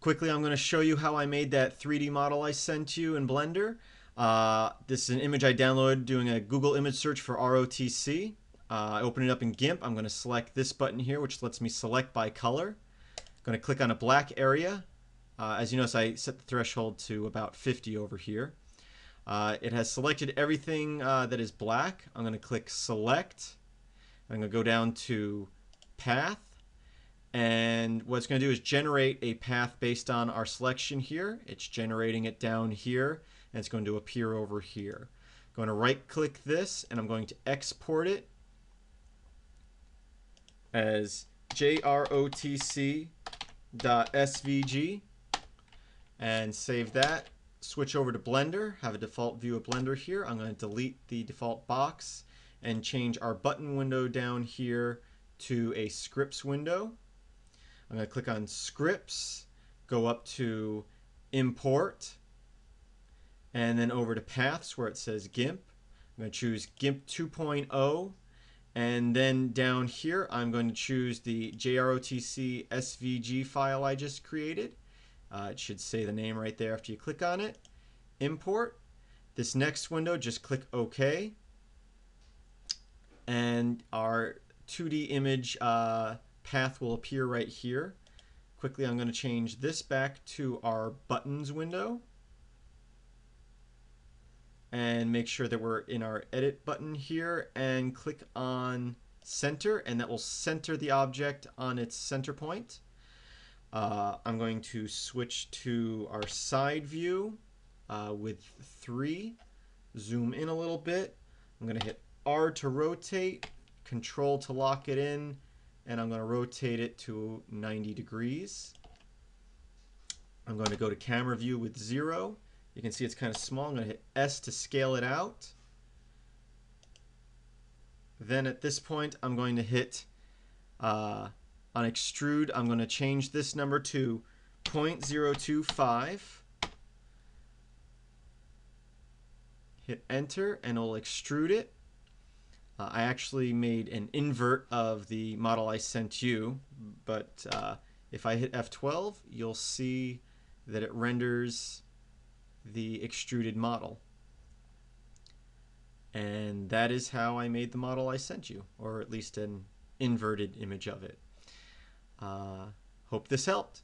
Quickly, I'm going to show you how I made that 3D model I sent you in Blender. This is an image I downloaded doing a Google image search for ROTC. I open it up in GIMP. I'm going to select this button here, which lets me select by color. I'm going to click on a black area. As you notice, I set the threshold to about 50 over here. It has selected everything that is black. I'm going to click Select. I'm going to go down to Path. And what it's going to do is generate a path based on our selection here. It's generating it down here, and it's going to appear over here. I'm going to right-click this, and I'm going to export it as JROTC.svg and save that. Switch over to Blender, have a default view of Blender here. I'm going to delete the default box and change our button window down here to a scripts window. I'm going to click on Scripts, go up to Import, and then over to Paths where it says GIMP. I'm going to choose GIMP 2.0, and then down here I'm going to choose the JROTC SVG file I just created. It should say the name right there after you click on it. Import. This next window, just click OK. And our 2D image path will appear right here. Quickly, I'm going to change this back to our buttons window and make sure that we're in our edit button here and click on center, and that will center the object on its center point. I'm going to switch to our side view with 3, zoom in a little bit. I'm going to hit R to rotate, Control to lock it in, and I'm going to rotate it to 90 degrees. I'm going to go to camera view with 0. You can see it's kind of small. I'm going to hit S to scale it out. Then at this point, I'm going to hit on extrude. I'm going to change this number to 0.025. Hit enter, and it'll extrude it. I actually made an invert of the model I sent you, but if I hit F12, you'll see that it renders the extruded model. And that is how I made the model I sent you, or at least an inverted image of it. Hope this helped.